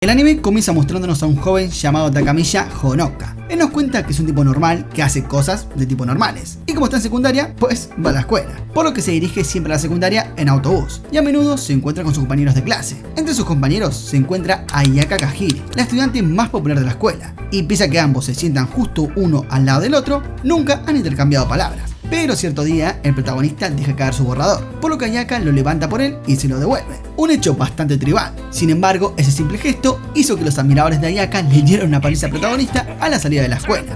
El anime comienza mostrándonos a un joven llamado Takamiya Honoka. Él nos cuenta que es un tipo normal que hace cosas de tipo normales. Y como está en secundaria, pues va a la escuela. Por lo que se dirige siempre a la secundaria en autobús. Y a menudo se encuentra con sus compañeros de clase. Entre sus compañeros se encuentra Ayaka Kagiri, la estudiante más popular de la escuela. Y pese a que ambos se sientan justo uno al lado del otro, nunca han intercambiado palabras. Pero cierto día, el protagonista deja caer su borrador, por lo que Ayaka lo levanta por él y se lo devuelve. Un hecho bastante tribal. Sin embargo, ese simple gesto hizo que los admiradores de Ayaka le dieran una paliza al protagonista a la salida de la escuela.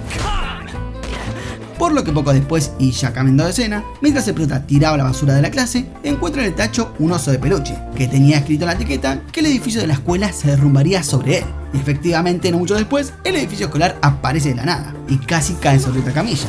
Por lo que poco después, y ya cambiando de escena, mientras el prota tiraba la basura de la clase, encuentra en el tacho un oso de peluche, que tenía escrito en la etiqueta que el edificio de la escuela se derrumbaría sobre él. Y efectivamente, no mucho después, el edificio escolar aparece de la nada, y casi cae sobre Takamiya.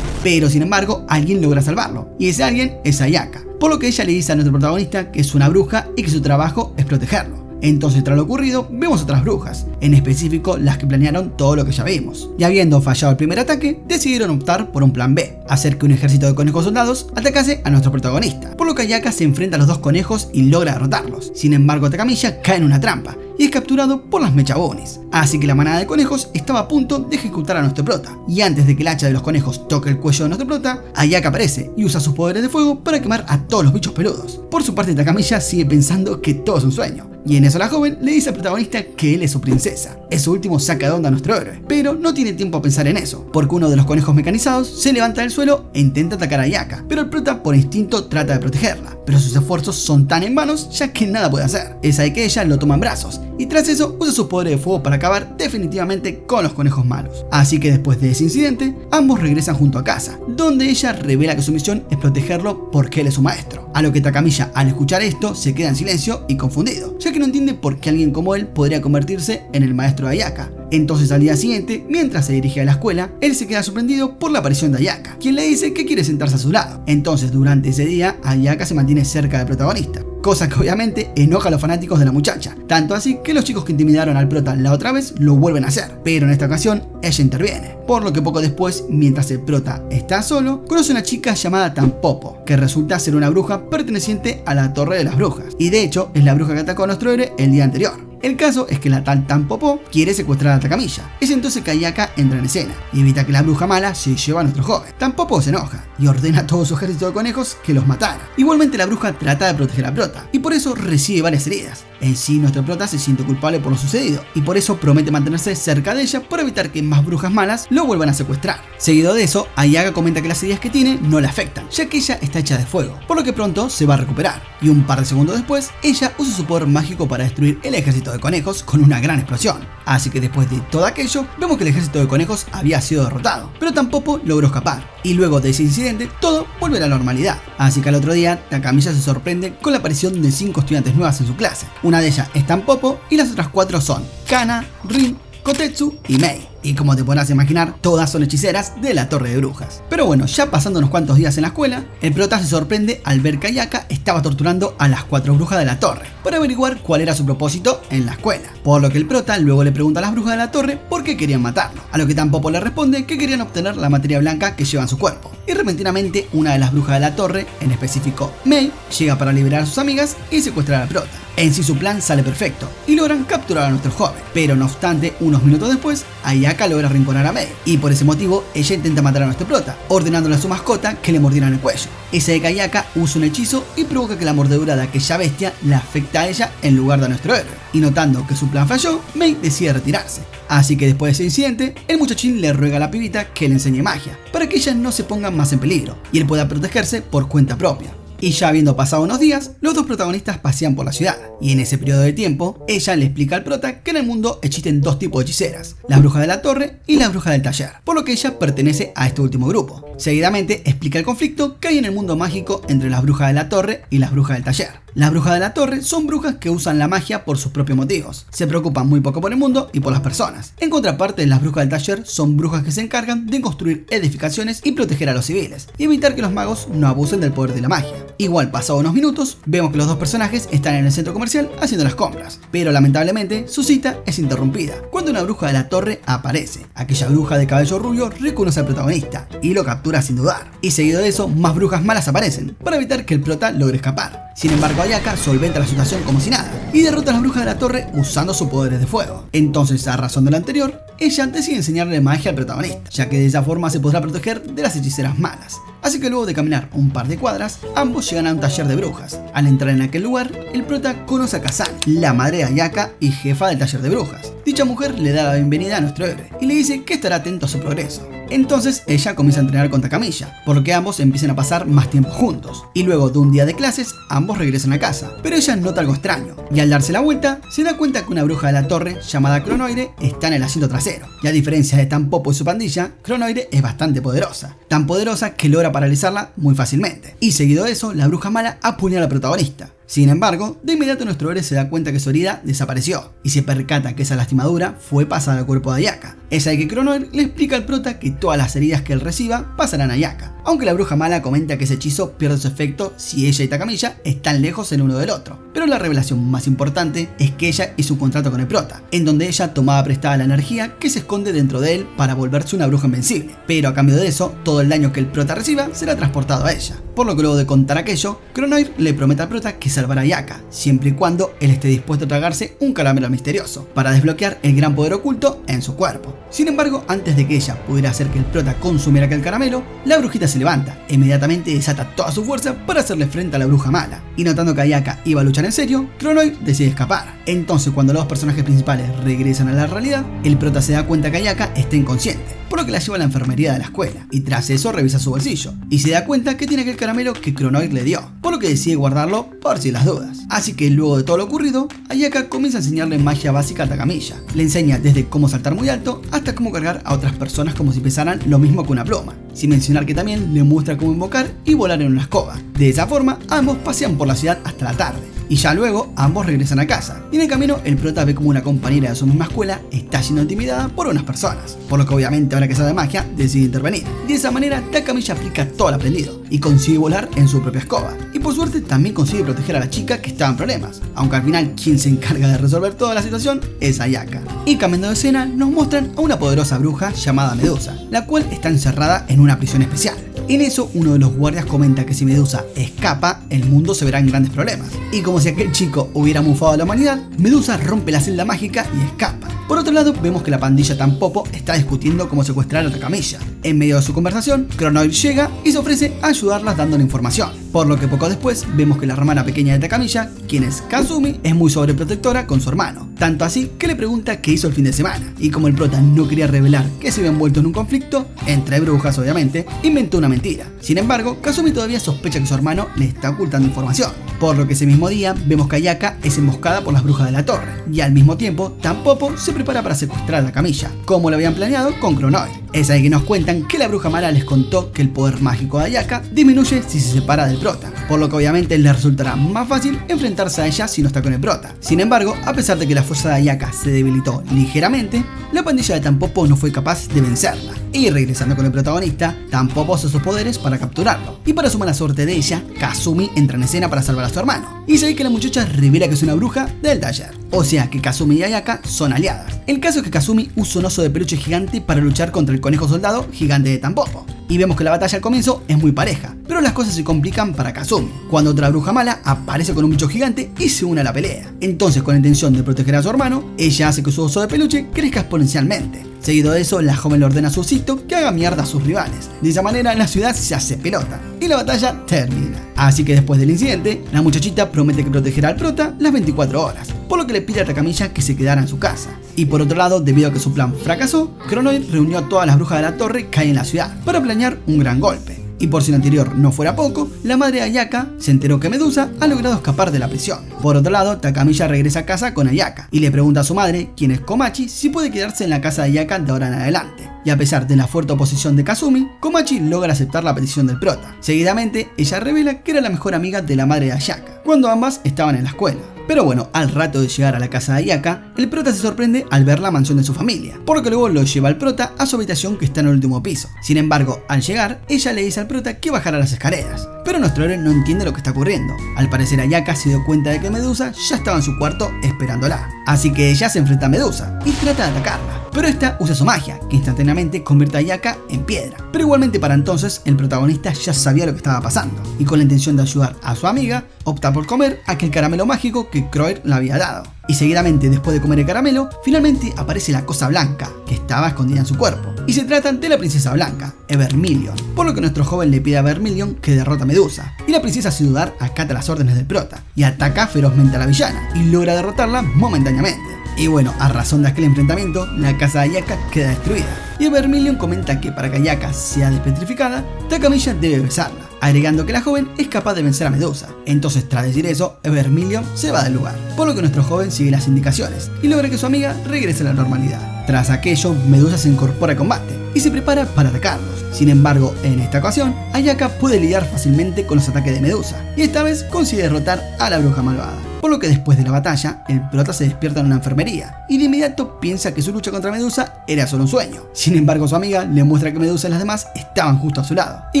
Pero sin embargo, alguien logra salvarlo, y ese alguien es Ayaka, por lo que ella le dice a nuestro protagonista que es una bruja y que su trabajo es protegerlo. Entonces, tras lo ocurrido, vemos otras brujas, en específico las que planearon todo lo que ya vimos. Y habiendo fallado el primer ataque, decidieron optar por un plan B, hacer que un ejército de conejos soldados atacase a nuestro protagonista, por lo que Ayaka se enfrenta a los dos conejos y logra derrotarlos. Sin embargo, Takamiya cae en una trampa y es capturado por las mechabones. Así que la manada de conejos estaba a punto de ejecutar a nuestro prota. Y antes de que el hacha de los conejos toque el cuello de nuestro prota, Ayaka aparece y usa sus poderes de fuego para quemar a todos los bichos peludos. Por su parte, Takamiya sigue pensando que todo es un sueño. Y en eso la joven le dice al protagonista que él es su princesa. Eso último saca de onda a nuestro héroe, pero no tiene tiempo a pensar en eso, porque uno de los conejos mecanizados se levanta del suelo e intenta atacar a Ayaka, pero el prota por instinto trata de protegerla, pero sus esfuerzos son tan en vanos ya que nada puede hacer. Es ahí que ella lo toma en brazos, y tras eso usa sus poderes de fuego para acabar definitivamente con los conejos malos. Así que después de ese incidente, ambos regresan junto a casa, donde ella revela que su misión es protegerlo porque él es su maestro. A lo que Takamiya, al escuchar esto, se queda en silencio y confundido, ya que no entiende por qué alguien como él podría convertirse en el maestro de Ayaka. Entonces al día siguiente, mientras se dirige a la escuela, él se queda sorprendido por la aparición de Ayaka, quien le dice que quiere sentarse a su lado. Entonces durante ese día, Ayaka se mantiene cerca del protagonista, cosa que obviamente enoja a los fanáticos de la muchacha, tanto así que los chicos que intimidaron al prota la otra vez lo vuelven a hacer, pero en esta ocasión ella interviene, por lo que poco después, mientras el prota está solo, conoce a una chica llamada Tampopo, que resulta ser una bruja perteneciente a la Torre de las Brujas, y de hecho es la bruja que atacó a nuestro héroe el día anterior. El caso es que la tal Tampopo quiere secuestrar a Takamiya. Es entonces que Ayaka entra en escena y evita que la bruja mala se lleve a nuestro joven. Tampopo se enoja y ordena a todo su ejército de conejos que los matara. Igualmente la bruja trata de proteger a prota y por eso recibe varias heridas. En sí, nuestro prota se siente culpable por lo sucedido y por eso promete mantenerse cerca de ella para evitar que más brujas malas lo vuelvan a secuestrar. Seguido de eso, Ayaka comenta que las heridas que tiene no la afectan, ya que ella está hecha de fuego, por lo que pronto se va a recuperar. Y un par de segundos después, ella usa su poder mágico para destruir el ejército de conejos con una gran explosión. Así que después de todo aquello, vemos que el ejército de conejos había sido derrotado, pero Tampopo logró escapar. Y luego de ese incidente, todo vuelve a la normalidad. Así que al otro día, Takamiya se sorprende con la aparición de 5 estudiantes nuevas en su clase. Una de ellas es Tampopo y las otras 4 son Kana, Rin, Kotetsu y Mei. Y como te podrás imaginar, todas son hechiceras de la Torre de Brujas. Pero bueno, ya pasando unos cuantos días en la escuela, el prota se sorprende al ver que Ayaka estaba torturando a las 4 brujas de la torre para averiguar cuál era su propósito en la escuela. Por lo que el prota luego le pregunta a las brujas de la torre por qué querían matarlo, a lo que Tampopo le responde que querían obtener la materia blanca que lleva en su cuerpo. Y repentinamente una de las brujas de la torre, en específico Mei, llega para liberar a sus amigas y secuestrar al prota. En sí su plan sale perfecto y logran capturar a nuestro joven, pero no obstante, unos minutos después, Ayaka logra arrinconar a Mei, y por ese motivo ella intenta matar a nuestro prota, ordenándole a su mascota que le mordieran el cuello. Ese de que Ayaka usa un hechizo y provoca que la mordedura de aquella bestia la afecta a ella en lugar de a nuestro héroe, y notando que su plan falló, Mei decide retirarse. Así que después de ese incidente, el muchachín le ruega a la pibita que le enseñe magia, para que ella no se ponga más en peligro, y él pueda protegerse por cuenta propia. Y ya habiendo pasado unos días, los dos protagonistas pasean por la ciudad, y en ese periodo de tiempo, ella le explica al prota que en el mundo existen 2 tipos de hechiceras, las brujas de la torre y las brujas del taller, por lo que ella pertenece a este último grupo. Seguidamente explica el conflicto que hay en el mundo mágico entre las brujas de la torre y las brujas del taller. Las brujas de la torre son brujas que usan la magia por sus propios motivos, se preocupan muy poco por el mundo y por las personas. En contraparte, las brujas del taller son brujas que se encargan de construir edificaciones y proteger a los civiles, y evitar que los magos no abusen del poder de la magia. Igual, pasados unos minutos, vemos que los dos personajes están en el centro comercial haciendo las compras, pero lamentablemente su cita es interrumpida cuando una bruja de la torre aparece. Aquella bruja de cabello rubio reconoce al protagonista y lo captura captura sin dudar. Y seguido de eso, más brujas malas aparecen, para evitar que el prota logre escapar. Sin embargo, Ayaka solventa la situación como si nada, y derrota a las brujas de la torre usando sus poderes de fuego. Entonces, a razón de lo anterior, ella decide enseñarle magia al protagonista, ya que de esa forma se podrá proteger de las hechiceras malas. Así que luego de caminar un par de cuadras, ambos llegan a un taller de brujas. Al entrar en aquel lugar, el prota conoce a Kazan, la madre de Ayaka y jefa del taller de brujas. Dicha mujer le da la bienvenida a nuestro héroe y le dice que estará atento a su progreso. Entonces ella comienza a entrenar con Takamiya, por lo que ambos empiezan a pasar más tiempo juntos. Y luego de un día de clases, ambos regresan a casa, pero ella nota algo extraño, y al darse la vuelta, se da cuenta que una bruja de la torre, llamada Cronoire, está en el asiento trasero. Y a diferencia de Tampopo y su pandilla, Cronoire es bastante poderosa, tan poderosa que logra paralizarla muy fácilmente. Y seguido de eso, la bruja mala apuñala al protagonista. Sin embargo, de inmediato nuestro héroe se da cuenta que su herida desapareció y se percata que esa lastimadura fue pasada al cuerpo de Ayaka. Es ahí que Cronoir le explica al prota que todas las heridas que él reciba pasarán a Ayaka, aunque la bruja mala comenta que ese hechizo pierde su efecto si ella y Takamiya están lejos el uno del otro. Pero la revelación más importante es que ella hizo un contrato con el prota, en donde ella tomaba prestada la energía que se esconde dentro de él para volverse una bruja invencible, pero a cambio de eso, todo el daño que el prota reciba será transportado a ella. Por lo que luego de contar aquello, Cronoir le promete al prota que salvará a Ayaka, siempre y cuando él esté dispuesto a tragarse un caramelo misterioso, para desbloquear el gran poder oculto en su cuerpo. Sin embargo, antes de que ella pudiera hacer que el prota consumiera aquel caramelo, la brujita se levanta e inmediatamente desata toda su fuerza para hacerle frente a la bruja mala. Y notando que Ayaka iba a luchar en serio, Cronoir decide escapar. Entonces, cuando los dos personajes principales regresan a la realidad, el prota se da cuenta que Ayaka está inconsciente, por lo que la lleva a la enfermería de la escuela, y tras eso revisa su bolsillo, y se da cuenta que tiene aquel caramelo que Cronoir le dio, por lo que decide guardarlo por si las dudas. Así que luego de todo lo ocurrido, Ayaka comienza a enseñarle magia básica a Takamiya. Le enseña desde cómo saltar muy alto hasta cómo cargar a otras personas como si pesaran lo mismo que una pluma, sin mencionar que también le muestra cómo invocar y volar en una escoba. De esa forma, ambos pasean por la ciudad hasta la tarde, y ya luego ambos regresan a casa. Y en el camino, el prota ve como una compañera de su misma escuela está siendo intimidada por unas personas, por lo que obviamente ahora que sabe magia, decide intervenir. De esa manera, Takamiya aplica todo el aprendido y consigue volar en su propia escoba. Y por suerte también consigue proteger a la chica que estaba en problemas, aunque al final quien se encarga de resolver toda la situación es Ayaka. Y cambiando de escena, nos muestran a una poderosa bruja llamada Medusa, la cual está encerrada en una prisión especial. En eso, uno de los guardias comenta que si Medusa escapa, el mundo se verá en grandes problemas. Y como si aquel chico hubiera mufado a la humanidad, Medusa rompe la celda mágica y escapa. Por otro lado, vemos que la pandilla Tampopo está discutiendo cómo secuestrar a Takamiya. En medio de su conversación, Cronoir llega y se ofrece a ayudarlas dándole información. Por lo que poco después, vemos que la hermana pequeña de Takamiya, quien es Kazumi, es muy sobreprotectora con su hermano. Tanto así que le pregunta qué hizo el fin de semana. Y como el prota no quería revelar que se había envuelto en un conflicto, entre brujas obviamente, inventó una mentira. Sin embargo, Kazumi todavía sospecha que su hermano le está ocultando información. Por lo que ese mismo día, vemos que Ayaka es emboscada por las brujas de la torre. Y al mismo tiempo, Tampopo se prepara para secuestrar a Takamiya, como lo habían planeado con Cronoir. Es ahí que nos cuentan que la bruja mala les contó que el poder mágico de Ayaka disminuye si se separa del prota, por lo que obviamente les resultará más fácil enfrentarse a ella si no está con el prota. Sin embargo, a pesar de que la fuerza de Ayaka se debilitó ligeramente, la pandilla de Tampopo no fue capaz de vencerla. Y regresando con el protagonista, Tampopo usó sus poderes para capturarlo. Y para su mala suerte de ella, Kazumi entra en escena para salvar a su hermano. Y es ahí que la muchacha revela que es una bruja del taller. O sea que Kazumi y Ayaka son aliadas. El caso es que Kazumi usa un oso de peluche gigante para luchar contra el conejo soldado gigante de Tampopo. Y vemos que la batalla al comienzo es muy pareja, pero las cosas se complican para Kazumi, cuando otra bruja mala aparece con un bicho gigante y se une a la pelea. Entonces, con la intención de proteger a su hermano, ella hace que su oso de peluche crezca exponencialmente. Seguido de eso, la joven le ordena a su osito que haga mierda a sus rivales. De esa manera, la ciudad se hace pelota y la batalla termina. Así que después del incidente, la muchachita promete que protegerá al prota las 24 horas, por lo que le pide a Takamiya que se quedara en su casa. Y por otro lado, debido a que su plan fracasó, Cronoir reunió a todas las brujas de la torre que hay en la ciudad para planear un gran golpe. Y por si lo anterior no fuera poco, la madre de Ayaka se enteró que Medusa ha logrado escapar de la prisión. Por otro lado, Takamiya regresa a casa con Ayaka y le pregunta a su madre, quien es Komachi, si puede quedarse en la casa de Ayaka de ahora en adelante. Y a pesar de la fuerte oposición de Kazumi, Komachi logra aceptar la petición del prota. Seguidamente, ella revela que era la mejor amiga de la madre de Ayaka, cuando ambas estaban en la escuela. Pero bueno, al rato de llegar a la casa de Ayaka, el prota se sorprende al ver la mansión de su familia, por lo que luego lo lleva al prota a su habitación que está en el último piso. Sin embargo, al llegar, ella le dice al prota que bajara las escaleras, pero nuestro héroe no entiende lo que está ocurriendo. Al parecer, Ayaka se dio cuenta de que Medusa ya estaba en su cuarto esperándola, así que ella se enfrenta a Medusa y trata de atacarla. pero esta usa su magia, que instantáneamente convierte a Ayaka en piedra. Pero igualmente para entonces el protagonista ya sabía lo que estaba pasando, y con la intención de ayudar a su amiga, opta por comer aquel caramelo mágico que Croir le había dado. Y seguidamente, después de comer el caramelo, finalmente aparece la cosa blanca, que estaba escondida en su cuerpo. Y se trata de la princesa blanca, Vermilion, por lo que nuestro joven le pide a Vermilion que derrota a Medusa. Y la princesa, sin dudar, acata las órdenes del prota, y ataca ferozmente a la villana, y logra derrotarla momentáneamente. Y bueno, a razón de aquel enfrentamiento, la casa de Ayaka queda destruida. Y Vermilion comenta que para que Ayaka sea despetrificada, Takamiya debe besarla, agregando que la joven es capaz de vencer a Medusa. Entonces, tras decir eso, Vermilion se va del lugar, por lo que nuestro joven sigue las indicaciones y logra que su amiga regrese a la normalidad. Tras aquello, Medusa se incorpora al combate y se prepara para atacarlos. Sin embargo, en esta ocasión, Ayaka puede lidiar fácilmente con los ataques de Medusa y esta vez consigue derrotar a la bruja malvada. Por lo que después de la batalla, el prota se despierta en una enfermería y de inmediato piensa que su lucha contra Medusa era solo un sueño. Sin embargo, su amiga le muestra que Medusa y las demás estaban justo a su lado. Y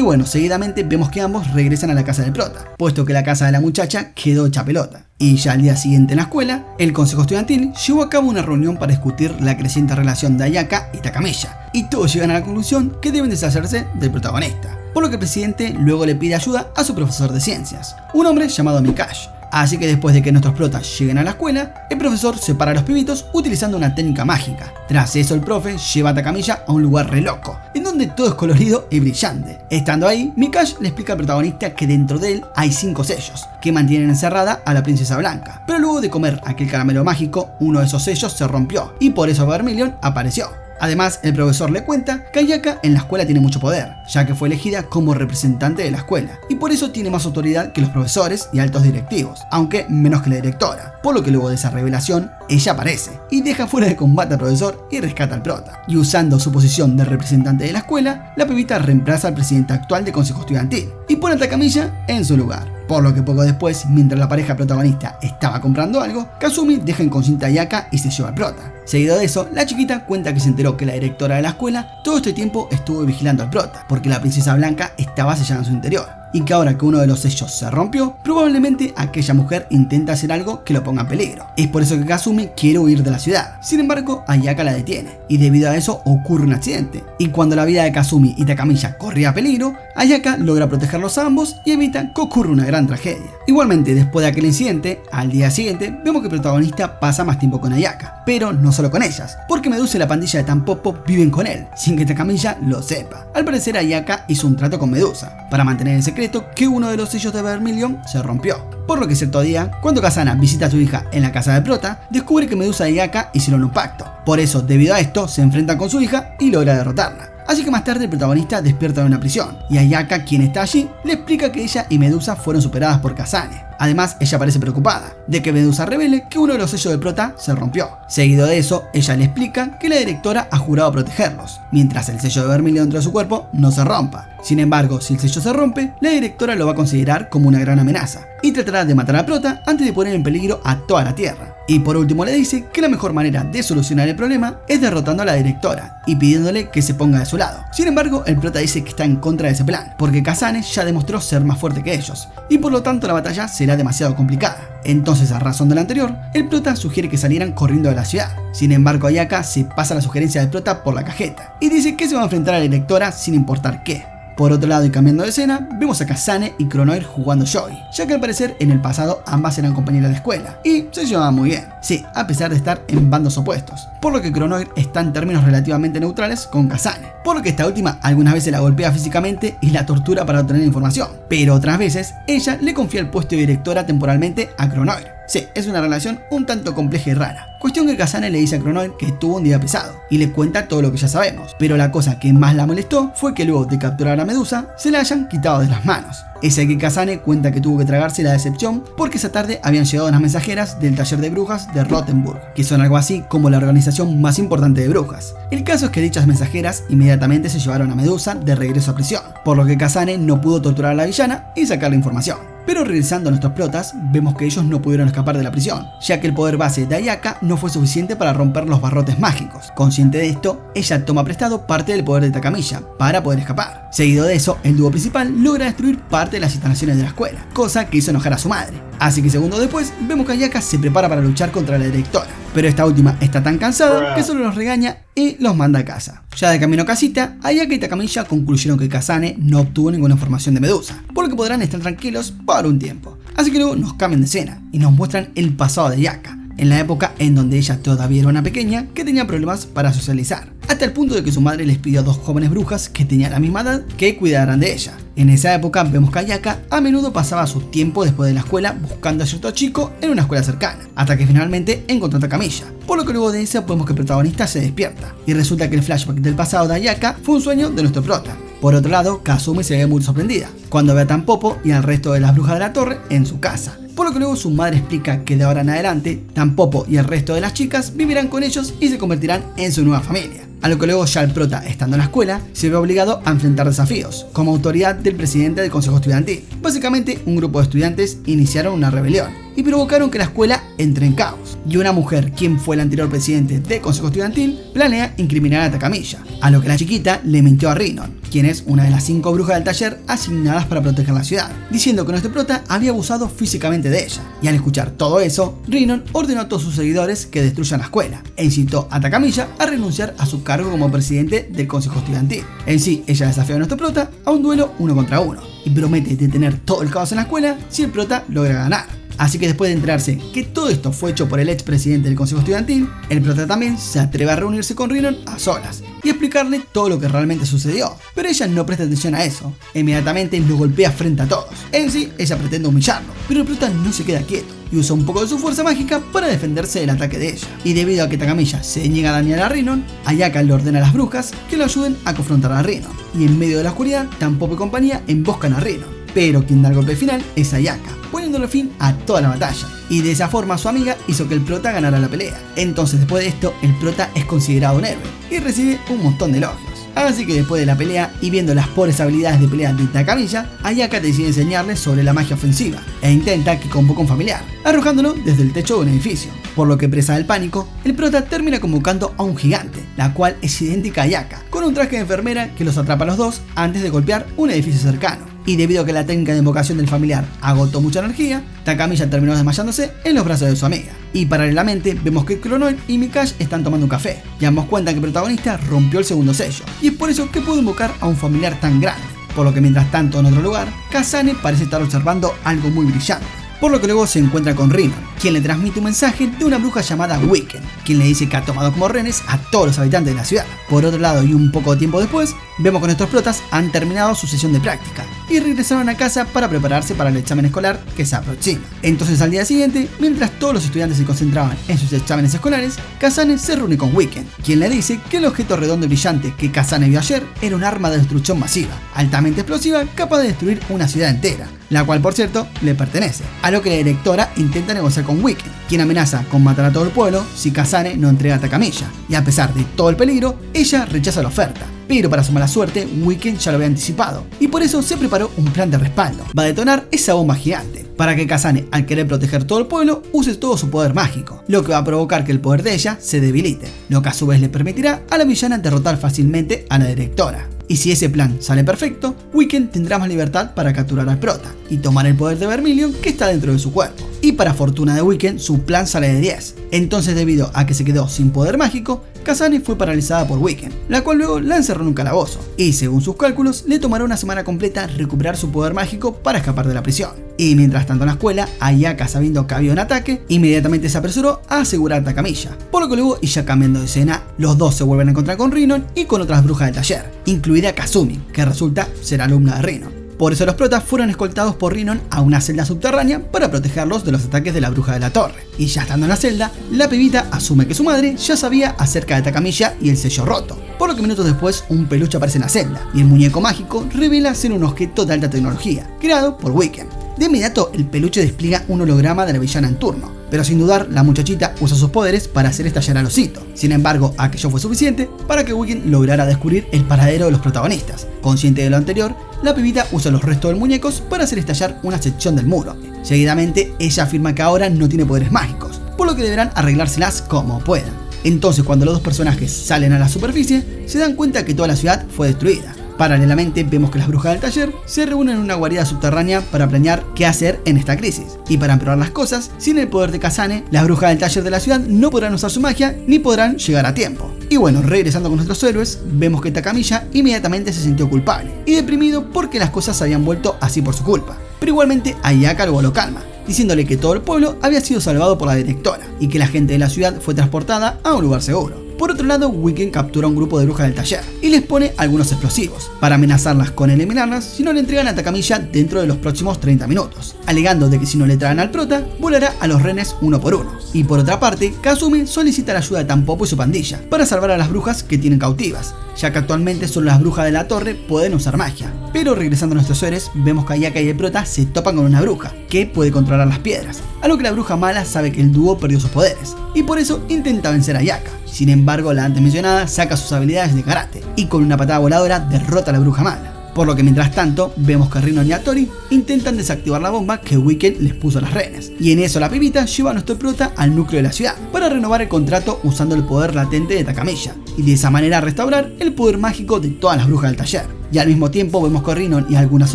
bueno, seguidamente vemos que ambos regresan a la casa del prota, puesto que la casa de la muchacha quedó hecha pelota. Y ya al día siguiente en la escuela, el consejo estudiantil llevó a cabo una reunión para discutir la creciente relación de Ayaka y Takamiya, y todos llegan a la conclusión que deben deshacerse del protagonista. Por lo que el presidente luego le pide ayuda a su profesor de ciencias, un hombre llamado Mikash. Así que después de que nuestros protas lleguen a la escuela, el profesor separa a los pibitos utilizando una técnica mágica. Tras eso, el profe lleva a Takamiya a un lugar re loco, en donde todo es colorido y brillante. Estando ahí, Mikash le explica al protagonista que dentro de él hay 5 sellos, que mantienen encerrada a la princesa blanca. Pero luego de comer aquel caramelo mágico, uno de esos sellos se rompió, y por eso Vermilion apareció. Además, el profesor le cuenta que Ayaka en la escuela tiene mucho poder, ya que fue elegida como representante de la escuela, y por eso tiene más autoridad que los profesores y altos directivos, aunque menos que la directora, por lo que luego de esa revelación, ella aparece, y deja fuera de combate al profesor y rescata al prota. Y usando su posición de representante de la escuela, la pibita reemplaza al presidente actual del consejo estudiantil, y pone a Takamiya en su lugar. Por lo que poco después, mientras la pareja protagonista estaba comprando algo, Kazumi deja inconsciente a Ayaka y se lleva al prota. Seguido de eso, la chiquita cuenta que se enteró que la directora de la escuela todo este tiempo estuvo vigilando al prota, porque la princesa blanca estaba sellada en su interior. Y que ahora que uno de los sellos se rompió, probablemente aquella mujer intenta hacer algo que lo ponga en peligro. Es por eso que Kazumi quiere huir de la ciudad. Sin embargo, Ayaka la detiene, y debido a eso ocurre un accidente. Y cuando la vida de Kazumi y Takamiya corría peligro, Ayaka logra protegerlos a ambos y evita que ocurra una gran tragedia. Igualmente, después de aquel incidente, al día siguiente, vemos que el protagonista pasa más tiempo con Ayaka, pero no solo con ellas, porque Medusa y la pandilla de Tampopo viven con él, sin que Takamiya lo sepa. Al parecer, Ayaka hizo un trato con Medusa, para mantener el secreto que uno de los sellos de Vermilion se rompió. Por lo que cierto día, cuando Kasana visita a su hija en la casa del prota, descubre que Medusa y Ayaka hicieron un pacto. Por eso, debido a esto, se enfrentan con su hija y logra derrotarla. Así que más tarde el protagonista despierta en una prisión, y Ayaka, quien está allí, le explica que ella y Medusa fueron superadas por Kasane. Además, ella parece preocupada de que Medusa revele que uno de los sellos del prota se rompió. Seguido de eso, ella le explica que la directora ha jurado protegerlos, mientras el sello de Vermilion dentro de su cuerpo no se rompa. Sin embargo, si el sello se rompe, la directora lo va a considerar como una gran amenaza y tratará de matar al prota antes de poner en peligro a toda la Tierra. Y por último le dice que la mejor manera de solucionar el problema es derrotando a la directora y pidiéndole que se ponga de su lado. Sin embargo, el prota dice que está en contra de ese plan, porque Kasane ya demostró ser más fuerte que ellos, y por lo tanto la batalla será demasiado complicada. Entonces, a razón de lo anterior, el prota sugiere que salieran corriendo de la ciudad. Sin embargo, Ayaka se pasa la sugerencia del prota por la cajeta y dice que se va a enfrentar a la directora sin importar qué. Por otro lado, y cambiando de escena, vemos a Kasane y Cronoir jugando shogi, ya que al parecer en el pasado ambas eran compañeras de escuela y se llevaban muy bien. Sí, a pesar de estar en bandos opuestos, por lo que Cronoir está en términos relativamente neutrales con Kasane, por lo que esta última algunas veces la golpea físicamente y la tortura para obtener información, pero otras veces ella le confía el puesto de directora temporalmente a Cronoir. Sí, es una relación un tanto compleja y rara. Cuestión que Kasane le dice a Cronoir que tuvo un día pesado y le cuenta todo lo que ya sabemos, pero la cosa que más la molestó fue que luego de capturar a Medusa se la hayan quitado de las manos. Es ahí que Kasane cuenta que tuvo que tragarse la decepción porque esa tarde habían llegado unas mensajeras del taller de brujas de Rothenburg, que son algo así como la organización más importante de brujas. El caso es que dichas mensajeras inmediatamente se llevaron a Medusa de regreso a prisión, por lo que Kasane no pudo torturar a la villana y sacar la información. Pero regresando a nuestros protas, vemos que ellos no pudieron escapar de la prisión, ya que el poder base de Ayaka no fue suficiente para romper los barrotes mágicos. Consciente de esto, ella toma prestado parte del poder de Takamiya para poder escapar. Seguido de eso, el dúo principal logra destruir parte de las instalaciones de la escuela, cosa que hizo enojar a su madre. Así que segundos después, vemos que Ayaka se prepara para luchar contra la directora. pero esta última está tan cansada que solo los regaña y los manda a casa. Ya de camino a casita, Ayaka y Takamiya concluyeron que Kasane no obtuvo ninguna información de Medusa, por lo que podrán estar tranquilos por un tiempo. Así que luego nos cambian de escena y nos muestran el pasado de Ayaka, en la época en donde ella todavía era una pequeña que tenía problemas para socializar, hasta el punto de que su madre les pidió a 2 jóvenes brujas que tenían la misma edad que cuidaran de ella. En esa época vemos que Ayaka a menudo pasaba su tiempo después de la escuela buscando a cierto chico en una escuela cercana, hasta que finalmente encontró a Takamiya, por lo que luego de eso vemos que el protagonista se despierta, y resulta que el flashback del pasado de Ayaka fue un sueño de nuestro prota. Por otro lado, Kazumi se ve muy sorprendida cuando ve a Tampopo y al resto de las brujas de la torre en su casa, por lo que luego su madre explica que de ahora en adelante Tampopo y el resto de las chicas vivirán con ellos y se convertirán en su nueva familia. A lo que luego ya el prota, estando en la escuela, se ve obligado a enfrentar desafíos, como autoridad del presidente del consejo estudiantil. Básicamente, un grupo de estudiantes iniciaron una rebelión y provocaron que la escuela entre en caos. Y una mujer, quien fue el anterior presidente del consejo estudiantil, planea incriminar a Takamiya, a lo que la chiquita le mintió a Rinon, quien es una de las 5 brujas del taller asignadas para proteger la ciudad, diciendo que nuestro prota había abusado físicamente de ella. Y al escuchar todo eso, Rinon ordenó a todos sus seguidores que destruyan la escuela e incitó a Takamiya a renunciar a su cargo como presidente del consejo estudiantil. En sí, ella desafió a nuestro prota a un duelo 1 contra 1 y promete detener todo el caos en la escuela si el prota logra ganar. Así que después de enterarse que todo esto fue hecho por el ex presidente del consejo estudiantil, el prota también se atreve a reunirse con Rinon a solas y explicarle todo lo que realmente sucedió. Pero ella no presta atención a eso, inmediatamente lo golpea frente a todos. En sí, ella pretende humillarlo, pero el prota no se queda quieto y usa un poco de su fuerza mágica para defenderse del ataque de ella. Y debido a que Takamiya se niega a dañar a Rinon, Ayaka le ordena a las brujas que lo ayuden a confrontar a Rinon. Y en medio de la oscuridad, Tampopo y compañía emboscan a Rinon, pero quien da el golpe final es Ayaka, poniéndole fin a toda la batalla. Y de esa forma su amiga hizo que el prota ganara la pelea. Entonces después de esto, el prota es considerado un héroe y recibe un montón de elogios. Así que después de la pelea y viendo las pobres habilidades de pelea de Takamiya, Ayaka decide enseñarle sobre la magia ofensiva e intenta que convoque a un familiar, arrojándolo desde el techo de un edificio. Por lo que, presa del pánico, el prota termina convocando a un gigante, la cual es idéntica a Ayaka, con un traje de enfermera que los atrapa a los dos antes de golpear un edificio cercano. Y debido a que la técnica de invocación del familiar agotó mucha energía, Takamiya terminó desmayándose en los brazos de su amiga. Y paralelamente vemos que Chronoid y Mikash están tomando un café, y ambos cuentan que el protagonista rompió el segundo sello, y es por eso que pudo invocar a un familiar tan grande. Por lo que mientras tanto en otro lugar, Kasane parece estar observando algo muy brillante. Por lo que luego se encuentra con Rinon, quien le transmite un mensaje de una bruja llamada Wiken, quien le dice que ha tomado como rehenes a todos los habitantes de la ciudad. Por otro lado, y un poco de tiempo después, vemos que nuestros protas han terminado su sesión de práctica y regresaron a casa para prepararse para el examen escolar que se aproxima. Entonces al día siguiente, mientras todos los estudiantes se concentraban en sus exámenes escolares, Kasane se reúne con Wiken, quien le dice que el objeto redondo y brillante que Kasane vio ayer era un arma de destrucción masiva, altamente explosiva, capaz de destruir una ciudad entera, la cual por cierto le pertenece. A lo que la directora intenta negociar con Wiken, quien amenaza con matar a todo el pueblo si Kasane no entrega a Takamiya, y a pesar de todo el peligro, ella rechaza la oferta. Pero para su mala suerte, Wiken ya lo había anticipado, y por eso se preparó un plan de respaldo. Va a detonar esa bomba gigante, para que Kasane, al querer proteger todo el pueblo, use todo su poder mágico, lo que va a provocar que el poder de ella se debilite, lo que a su vez le permitirá a la villana derrotar fácilmente a la directora. Y si ese plan sale perfecto, Wiken tendrá más libertad para capturar al prota y tomar el poder de Vermilion que está dentro de su cuerpo. Y para fortuna de Wiken, su plan sale de 10. Entonces, debido a que se quedó sin poder mágico, Kasane fue paralizada por Wiken, la cual luego la encerró en un calabozo. Y según sus cálculos, le tomará una semana completa recuperar su poder mágico para escapar de la prisión. Y mientras tanto en la escuela, Ayaka, sabiendo que había un ataque, inmediatamente se apresuró a asegurar a Takamiya. Por lo que luego, y ya cambiando de escena, los dos se vuelven a encontrar con Rinon y con otras brujas del taller, incluida Kazumi, que resulta ser alumna de Rinon. Por eso los protas fueron escoltados por Rinon a una celda subterránea para protegerlos de los ataques de la bruja de la torre. Y ya estando en la celda, la pibita asume que su madre ya sabía acerca de Takamiya y el sello roto. Por lo que minutos después, un peluche aparece en la celda y el muñeco mágico revela ser un objeto de alta tecnología, creado por Wiken. De inmediato, el peluche despliega un holograma de la villana en turno, pero sin dudar, la muchachita usa sus poderes para hacer estallar al osito. Sin embargo, aquello fue suficiente para que Wiken lograra descubrir el paradero de los protagonistas. Consciente de lo anterior, la pibita usa los restos de muñecos para hacer estallar una sección del muro. Seguidamente, ella afirma que ahora no tiene poderes mágicos, por lo que deberán arreglárselas como puedan. Entonces, cuando los dos personajes salen a la superficie, se dan cuenta que toda la ciudad fue destruida, Paralelamente vemos que las brujas del taller se reúnen en una guarida subterránea para planear qué hacer en esta crisis. Y para empeorar las cosas, sin el poder de Kazane, las brujas del taller de la ciudad no podrán usar su magia ni podrán llegar a tiempo. Y bueno, regresando con nuestros héroes, vemos que Takamiya inmediatamente se sintió culpable y deprimido porque las cosas se habían vuelto así por su culpa. Pero igualmente Ayaka luego lo calma, diciéndole que todo el pueblo había sido salvado por la detectora y que la gente de la ciudad fue transportada a un lugar seguro. Por otro lado, Wiken captura a un grupo de brujas del taller y les pone algunos explosivos para amenazarlas con eliminarlas si no le entregan a Takamiya dentro de los próximos 30 minutos, alegando de que si no le traen al prota, volará a los rehenes uno por uno. Y por otra parte, Kazumi solicita la ayuda de Tampopo y su pandilla para salvar a las brujas que tienen cautivas, ya que actualmente solo las brujas de la torre pueden usar magia. Pero regresando a nuestros héroes, vemos que Ayaka y el prota se topan con una bruja que puede controlar las piedras, a lo que la bruja mala sabe que el dúo perdió sus poderes y por eso intenta vencer a Ayaka. Sin embargo, la antes mencionada saca sus habilidades de karate y con una patada voladora derrota a la bruja mala. Por lo que mientras tanto, vemos que Rino y Hattori intentan desactivar la bomba que Wiken les puso a las rehenes. Y en eso la pibita lleva a nuestro prota al núcleo de la ciudad para renovar el contrato usando el poder latente de Takamiya y de esa manera restaurar el poder mágico de todas las brujas del taller. Y al mismo tiempo vemos que Rino y algunas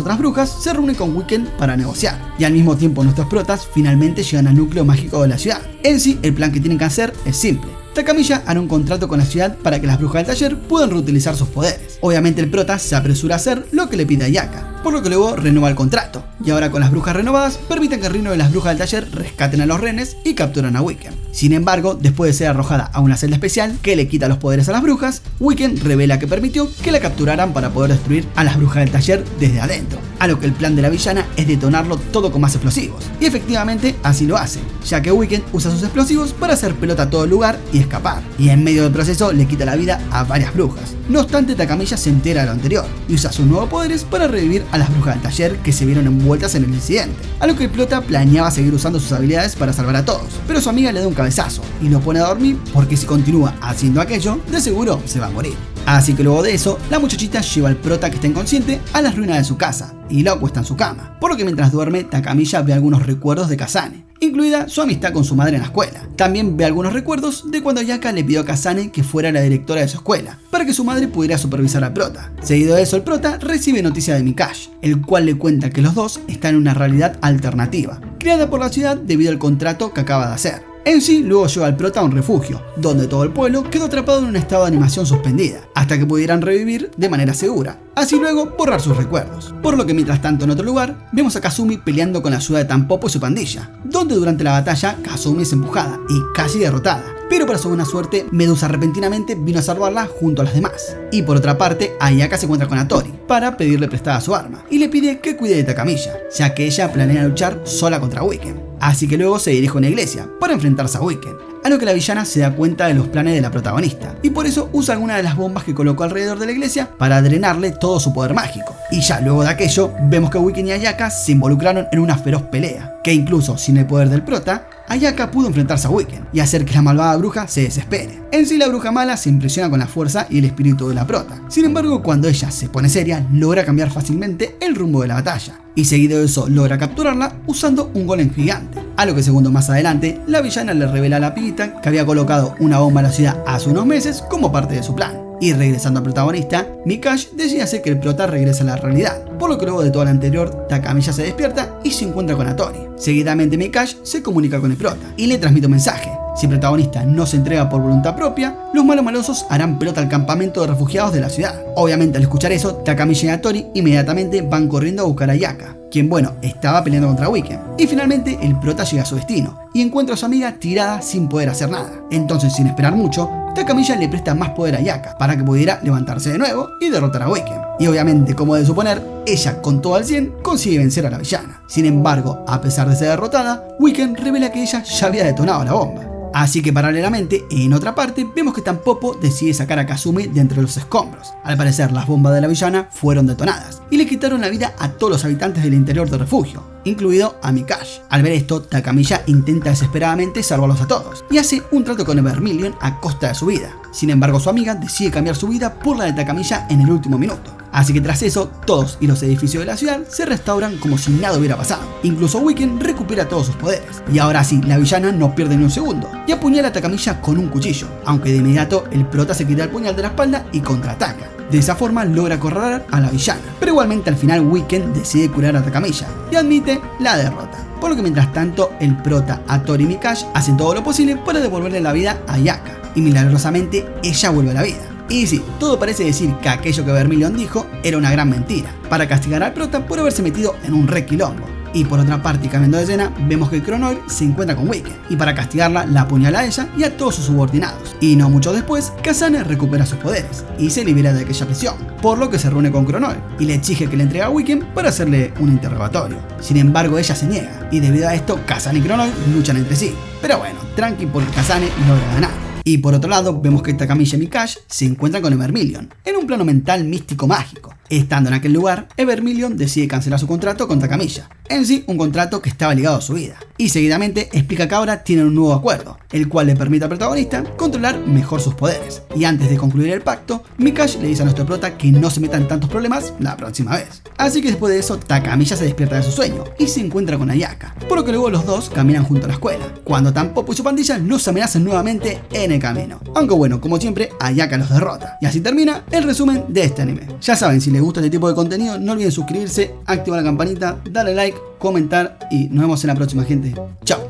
otras brujas se reúnen con Wiken para negociar. Y al mismo tiempo nuestros protas finalmente llegan al núcleo mágico de la ciudad. En sí, el plan que tienen que hacer es simple. Takamiya hará un contrato con la ciudad para que las brujas del taller puedan reutilizar sus poderes. Obviamente el prota se apresura a hacer lo que le pide Ayaka, por lo que luego renueva el contrato. Y ahora con las brujas renovadas, permiten que Rino y las brujas del taller rescaten a los rehenes y capturan a Wiken. Sin embargo, después de ser arrojada a una celda especial que le quita los poderes a las brujas, Wiken revela que permitió que la capturaran para poder destruir a las brujas del taller desde adentro, a lo que el plan de la villana es detonarlo todo con más explosivos. Y efectivamente así lo hace, ya que Wiken usa sus explosivos para hacer pelota a todo el lugar y escapar, y en medio del proceso le quita la vida a varias brujas. No obstante, Takamiya se entera de lo anterior y usa sus nuevos poderes para revivir a las brujas del taller que se vieron envueltas en el incidente, a lo que el prota planeaba seguir usando sus habilidades para salvar a todos, pero su amiga le da un cabezazo y lo pone a dormir porque si continúa haciendo aquello, de seguro se va a morir. Así que luego de eso, la muchachita lleva al prota que está inconsciente a las ruinas de su casa y lo acuesta en su cama, por lo que mientras duerme, Takamiya ve algunos recuerdos de Kazane, incluida su amistad con su madre en la escuela. También ve algunos recuerdos de cuando Ayaka le pidió a Kazane que fuera la directora de su escuela, para que su madre pudiera supervisar al prota. Seguido de eso, el prota recibe noticia de Mikash, el cual le cuenta que los dos están en una realidad alternativa, creada por la ciudad debido al contrato que acaba de hacer. En sí, luego lleva al prota a un refugio, donde todo el pueblo quedó atrapado en un estado de animación suspendida, hasta que pudieran revivir de manera segura, así luego borrar sus recuerdos. Por lo que mientras tanto en otro lugar, vemos a Kazumi peleando con la ayuda de Tampopo y su pandilla, donde durante la batalla Kazumi es empujada y casi derrotada. Pero para su buena suerte, Medusa repentinamente vino a salvarla junto a las demás. Y por otra parte, Ayaka se encuentra con Hattori para pedirle prestada su arma y le pide que cuide de Takamiya, ya que ella planea luchar sola contra Wiken. Así que luego se dirige a una iglesia para enfrentarse a Wiken, a lo que la villana se da cuenta de los planes de la protagonista y por eso usa alguna de las bombas que colocó alrededor de la iglesia para drenarle todo su poder mágico. Y ya luego de aquello, vemos que Wiken y Ayaka se involucraron en una feroz pelea, que incluso sin el poder del prota, Ayaka pudo enfrentarse a Wiken y hacer que la malvada bruja se desespere. En sí, la bruja mala se impresiona con la fuerza y el espíritu de la prota. Sin embargo, cuando ella se pone seria, logra cambiar fácilmente el rumbo de la batalla. Y seguido de eso, logra capturarla usando un golem gigante. A lo que segundos más adelante, la villana le revela a la pibita que había colocado una bomba en la ciudad hace unos meses como parte de su plan. Y regresando al protagonista, Mikash decide hacer que el prota regrese a la realidad, por lo que luego de todo lo anterior, Takamiya se despierta y se encuentra con Hattori. Seguidamente Mikash se comunica con el prota y le transmite un mensaje. Si el protagonista no se entrega por voluntad propia, los malos malosos harán pelota al campamento de refugiados de la ciudad. Obviamente al escuchar eso, Takamiya y Hattori inmediatamente van corriendo a buscar a Ayaka, quien estaba peleando contra Wiken. Y finalmente el prota llega a su destino y encuentra a su amiga tirada sin poder hacer nada. Entonces, sin esperar mucho, Takamiya le presta más poder a Ayaka para que pudiera levantarse de nuevo y derrotar a Wiken. Y obviamente, como de suponer, ella con todo al 100 consigue vencer a la villana. Sin embargo, a pesar de ser derrotada, Wiken revela que ella ya había detonado la bomba. Así que paralelamente, en otra parte, vemos que Tampopo decide sacar a Kazumi de entre los escombros. Al parecer, las bombas de la villana fueron detonadas y le quitaron la vida a todos los habitantes del interior del refugio, incluido a Mikash. Al ver esto, Takamiya intenta desesperadamente salvarlos a todos y hace un trato con Evermillion a costa de su vida. Sin embargo, su amiga decide cambiar su vida por la de Takamiya en el último minuto. Así que tras eso, todos y los edificios de la ciudad se restauran como si nada hubiera pasado. Incluso Wiken recupera todos sus poderes. Y ahora sí, la villana no pierde ni un segundo y apuñala a Takamiya con un cuchillo, aunque de inmediato el prota se quita el puñal de la espalda y contraataca. De esa forma logra acorralar a la villana, pero igualmente al final Weekend decide curar a Takamiya y admite la derrota. Por lo que mientras tanto el prota, Hattori y Mikash hacen todo lo posible para devolverle la vida a Ayaka, y milagrosamente ella vuelve a la vida. Y sí, todo parece decir que aquello que Vermilion dijo era una gran mentira, para castigar al prota por haberse metido en un re quilombo. Y por otra parte, y cambiando de escena, vemos que Chronoir se encuentra con Weekend, y para castigarla la apuñala a ella y a todos sus subordinados. Y no mucho después, Kazane recupera sus poderes y se libera de aquella prisión, por lo que se reúne con Chronoir y le exige que le entregue a Weekend para hacerle un interrogatorio. Sin embargo, ella se niega, y debido a esto, Kazane y Chronoir luchan entre sí. Pero bueno, tranqui porque Kazane logra ganar. Y por otro lado, vemos que Takamiya y Mikash se encuentran con Evermillion, en un plano mental místico mágico. Estando en aquel lugar, Evermillion decide cancelar su contrato con Takamiya, en sí un contrato que estaba ligado a su vida. Y seguidamente explica que ahora tienen un nuevo acuerdo, el cual le permite al protagonista controlar mejor sus poderes. Y antes de concluir el pacto, Mikash le dice a nuestro prota que no se meta en tantos problemas la próxima vez. Así que después de eso, Takamiya se despierta de su sueño y se encuentra con Ayaka, por lo que luego los dos caminan junto a la escuela, cuando Tampopo y su pandilla los amenazan nuevamente en el camino. Aunque bueno, como siempre, Ayaka los derrota. Y así termina el resumen de este anime. Ya saben, si les gusta este tipo de contenido, no olviden suscribirse, activar la campanita, darle like, comentar y nos vemos en la próxima, gente. Chao.